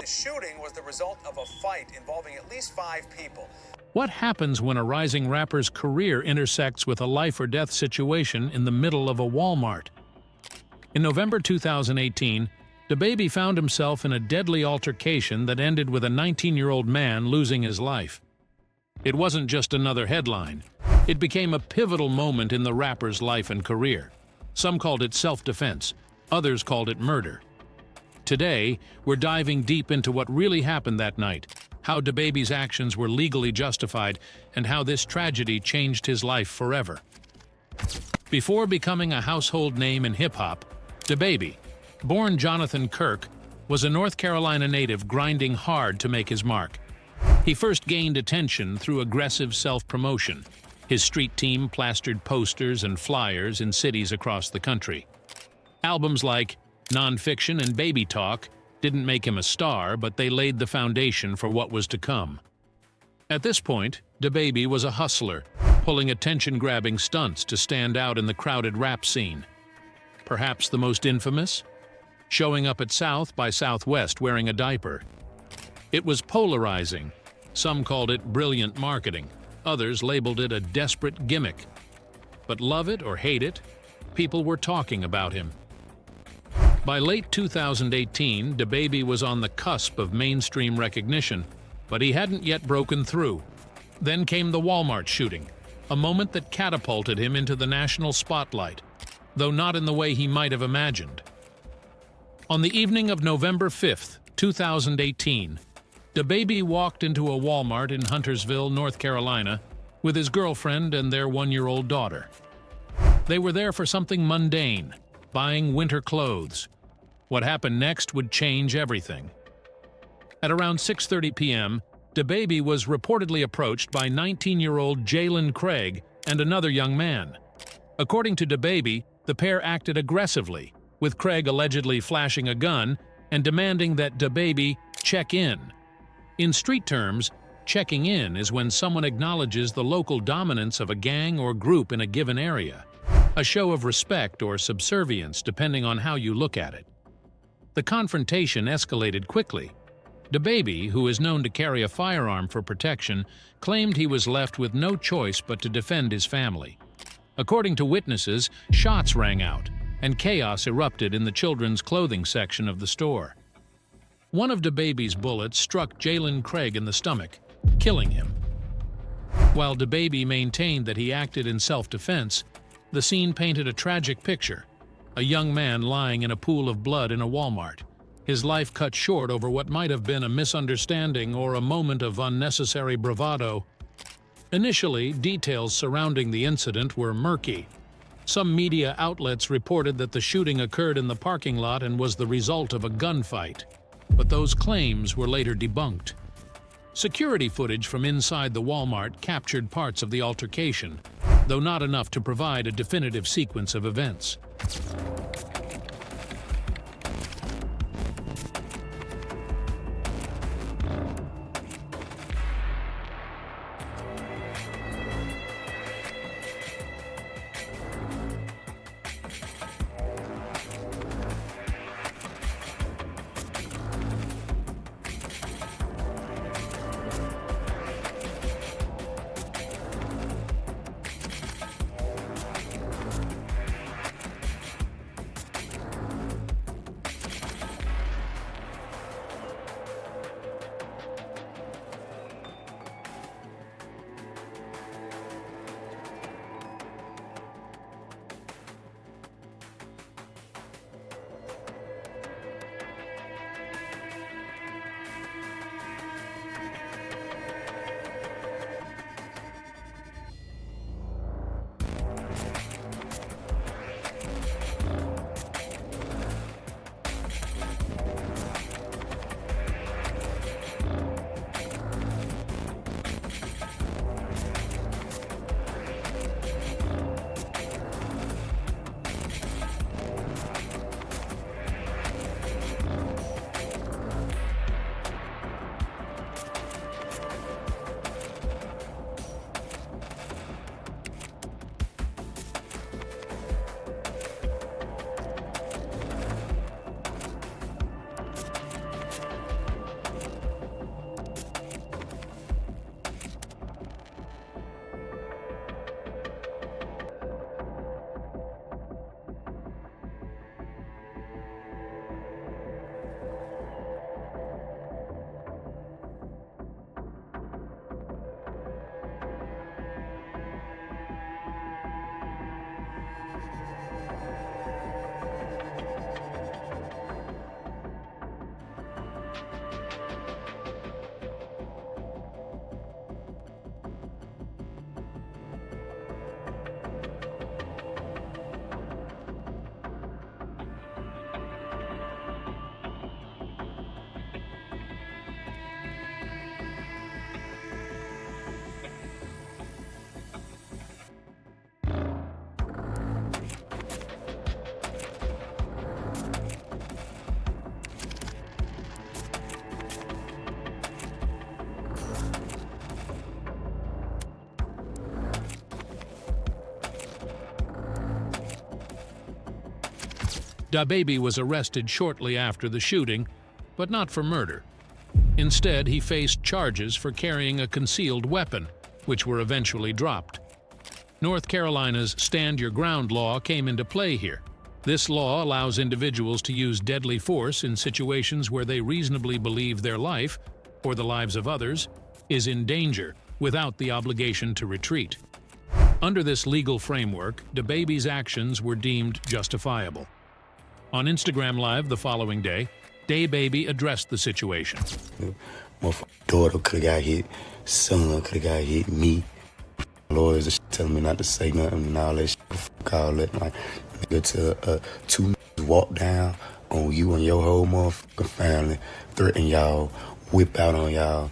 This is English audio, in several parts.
The shooting was the result of a fight involving at least 5 people. What happens when a rising rapper's career intersects with a life-or-death situation in the middle of a Walmart? In November 2018, DaBaby found himself in a deadly altercation that ended with a 19-year-old man losing his life. It wasn't just another headline. It became a pivotal moment in the rapper's life and career. Some called it self-defense, others called it murder. Today, we're diving deep into what really happened that night, how DaBaby's actions were legally justified, and how this tragedy changed his life forever. Before becoming a household name in hip-hop, DaBaby, born Jonathan Kirk, was a North Carolina native grinding hard to make his mark. He first gained attention through aggressive self-promotion. His street team plastered posters and flyers in cities across the country. Albums like Nonfiction and Baby Talk didn't make him a star, but they laid the foundation for what was to come. At this point, DaBaby was a hustler, pulling attention-grabbing stunts to stand out in the crowded rap scene. Perhaps the most infamous? Showing up at South by Southwest wearing a diaper. It was polarizing. Some called it brilliant marketing. Others labeled it a desperate gimmick. But love it or hate it, people were talking about him. By late 2018, DaBaby was on the cusp of mainstream recognition, but he hadn't yet broken through. Then came the Walmart shooting, a moment that catapulted him into the national spotlight, though not in the way he might have imagined. On the evening of November 5, 2018, DaBaby walked into a Walmart in Huntersville, North Carolina, with his girlfriend and their 1-year-old daughter. They were there for something mundane, buying winter clothes. What happened next would change everything. At around 6:30 p.m., DaBaby was reportedly approached by 19-year-old Jalen Craig and another young man. According to DaBaby, the pair acted aggressively, with Craig allegedly flashing a gun and demanding that DaBaby check in. In street terms, checking in is when someone acknowledges the local dominance of a gang or group in a given area, a show of respect or subservience depending on how you look at it. The confrontation escalated quickly. DaBaby, who is known to carry a firearm for protection, claimed he was left with no choice but to defend his family. According to witnesses, shots rang out, and chaos erupted in the children's clothing section of the store. One of DaBaby's bullets struck Jalen Craig in the stomach, killing him. While DaBaby maintained that he acted in self-defense, the scene painted a tragic picture: a young man lying in a pool of blood in a Walmart, his life cut short over what might have been a misunderstanding or a moment of unnecessary bravado. Initially, details surrounding the incident were murky. Some media outlets reported that the shooting occurred in the parking lot and was the result of a gunfight, but those claims were later debunked. Security footage from inside the Walmart captured parts of the altercation, though not enough to provide a definitive sequence of events. DaBaby was arrested shortly after the shooting, but not for murder. Instead, he faced charges for carrying a concealed weapon, which were eventually dropped. North Carolina's Stand Your Ground law came into play here. This law allows individuals to use deadly force in situations where they reasonably believe their life, or the lives of others, is in danger, without the obligation to retreat. Under this legal framework, DaBaby's actions were deemed justifiable. On Instagram Live the following day, DaBaby addressed the situation. My daughter could have got hit, son could have got hit, me. Lawyers are telling me not to say nothing and all that shit. Fuck all that. Like, nigga, to two walk down on you and your whole motherfucking family, threaten y'all, whip out on y'all.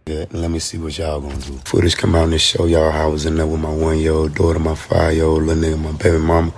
Nigga, let me see what y'all gonna do. Footage come out and show y'all how I was in there with my 1-year-old daughter, my 5-year-old little nigga, my baby mama,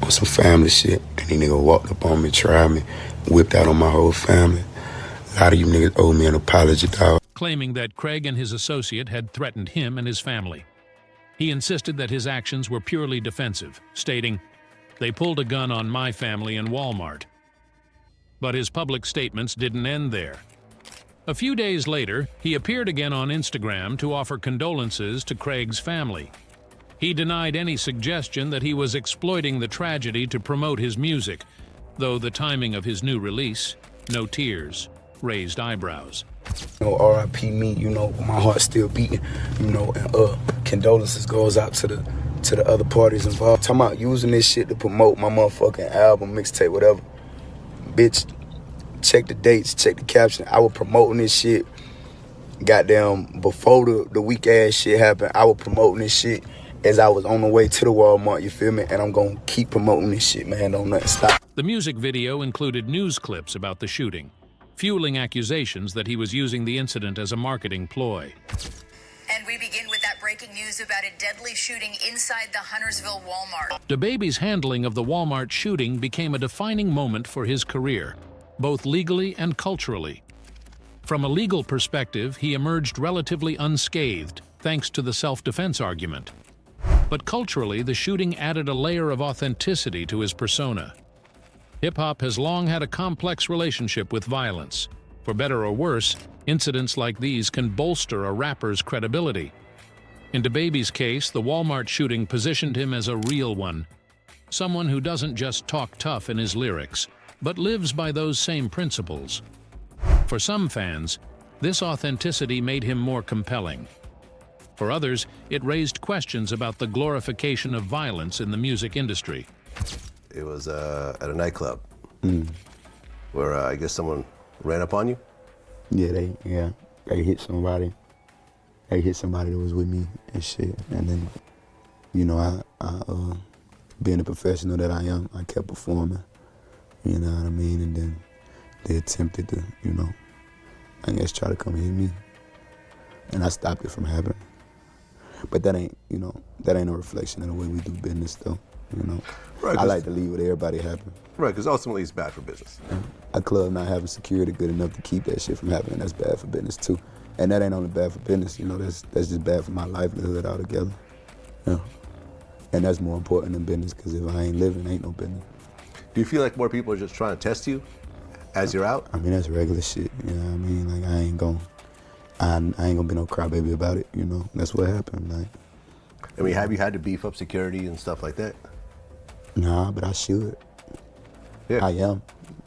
on some family shit. And these nigga walked up on me, tried me, whipped out on my whole family. A lot of you niggas owe me an apology, dog. Claiming that Craig and his associate had threatened him and his family. He insisted that his actions were purely defensive, stating, "They pulled a gun on my family in Walmart." But his public statements didn't end there. A few days later, he appeared again on Instagram to offer condolences to Craig's family. He denied any suggestion that he was exploiting the tragedy to promote his music, though the timing of his new release, No Tears, raised eyebrows. You know, R.I.P. me, you know, my heart's still beating, you know, and condolences goes out to the other parties involved. Talking about using this shit to promote my motherfucking album, mixtape, whatever. Bitch, check the dates, check the caption. I was promoting this shit, goddamn, before the weak ass shit happened. I was promoting this shit as I was on the way to the Walmart, you feel me? And I'm gonna keep promoting this shit, man, don't nothing stop. The music video included news clips about the shooting, fueling accusations that he was using the incident as a marketing ploy. And we begin with that breaking news about a deadly shooting inside the Huntersville Walmart. DaBaby's handling of the Walmart shooting became a defining moment for his career, both legally and culturally. From a legal perspective, he emerged relatively unscathed, thanks to the self-defense argument. But culturally, the shooting added a layer of authenticity to his persona. Hip-hop has long had a complex relationship with violence. For better or worse, incidents like these can bolster a rapper's credibility. In DaBaby's case, the Walmart shooting positioned him as a real one, someone who doesn't just talk tough in his lyrics, but lives by those same principles. For some fans, this authenticity made him more compelling. For others, it raised questions about the glorification of violence in the music industry. It was at a nightclub where I guess someone ran up on you? Yeah, they hit somebody. They hit somebody that was with me and shit. And then, you know, I being a professional that I am, I kept performing. You know what I mean? And then they attempted to, you know, I guess try to come hit me. And I stopped it from happening. But that ain't, you know, that ain't a reflection of the way we do business, though. You know, right, I like to leave with everybody happy. Right, because ultimately it's bad for business. A club not having security good enough to keep that shit from happening, that's bad for business too. And that ain't only bad for business, you know, that's just bad for my livelihood altogether. Yeah. And that's more important than business, because if I ain't living, ain't no business. Do you feel like more people are just trying to test you as you're out? I mean, that's regular shit, you know what I mean? Like, I ain't gonna be no crybaby about it, you know? That's what happened, like. I mean, have you had to beef up security and stuff like that? Nah, but I should. Yeah. I am.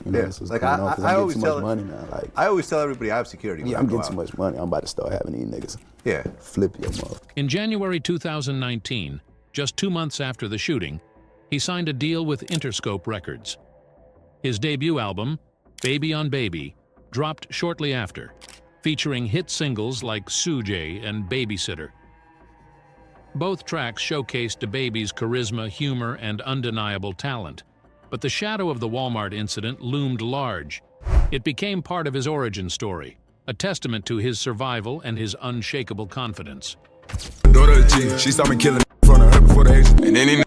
You know, Yeah. this was Like, going on, 'cause I I'm always getting too tell much money now. Like, I always tell everybody I have security. yeah, I'm getting too much money. I'm about to start having these niggas Yeah. flip your mother. In January 2019, just 2 months after the shooting, he signed a deal with Interscope Records. His debut album, Baby on Baby, dropped shortly after, featuring hit singles like Sujay and Babysitter. Both tracks showcased DaBaby's charisma, humor, and undeniable talent. But the shadow of the Walmart incident loomed large. It became part of his origin story, a testament to his survival and his unshakable confidence. Daughter of G, she saw me killing in front of her before the H. And any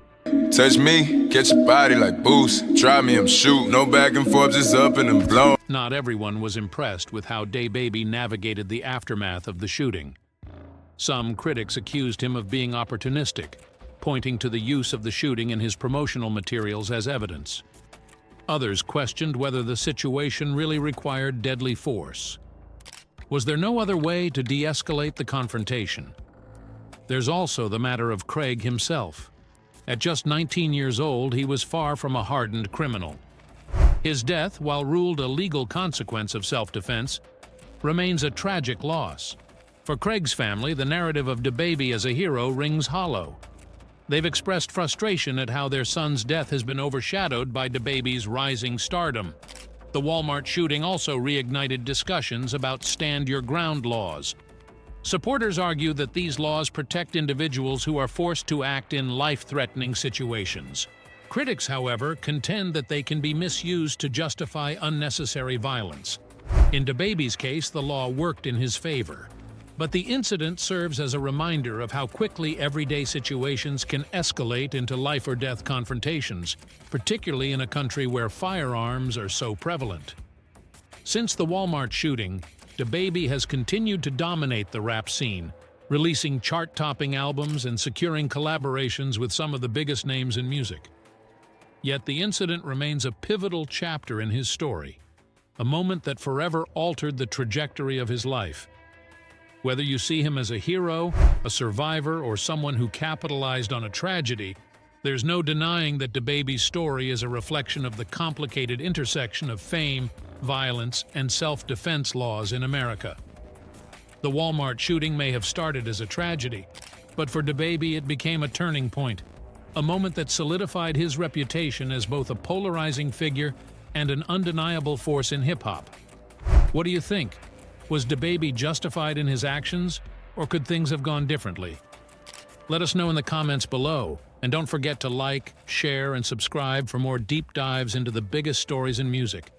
touch me, catch your body like boost. Try me, I'm shoot. No back and forth, just up and then blow. Not everyone was impressed with how DaBaby navigated the aftermath of the shooting. Some critics accused him of being opportunistic, pointing to the use of the shooting in his promotional materials as evidence. Others questioned whether the situation really required deadly force. Was there no other way to de-escalate the confrontation? There's also the matter of Craig himself. At just 19 years old, he was far from a hardened criminal. His death, while ruled a legal consequence of self-defense, remains a tragic loss. For Craig's family, the narrative of DaBaby as a hero rings hollow. They've expressed frustration at how their son's death has been overshadowed by DaBaby's rising stardom. The Walmart shooting also reignited discussions about stand-your-ground laws. Supporters argue that these laws protect individuals who are forced to act in life-threatening situations. Critics, however, contend that they can be misused to justify unnecessary violence. In DaBaby's case, the law worked in his favor. But the incident serves as a reminder of how quickly everyday situations can escalate into life-or-death confrontations, particularly in a country where firearms are so prevalent. Since the Walmart shooting, DaBaby has continued to dominate the rap scene, releasing chart-topping albums and securing collaborations with some of the biggest names in music. Yet the incident remains a pivotal chapter in his story, a moment that forever altered the trajectory of his life. Whether you see him as a hero, a survivor, or someone who capitalized on a tragedy, there's no denying that DaBaby's story is a reflection of the complicated intersection of fame, violence, and self-defense laws in America. The Walmart shooting may have started as a tragedy, but for DaBaby it became a turning point, a moment that solidified his reputation as both a polarizing figure and an undeniable force in hip-hop. What do you think? Was DaBaby justified in his actions, or could things have gone differently? Let us know in the comments below, and don't forget to like, share, and subscribe for more deep dives into the biggest stories in music.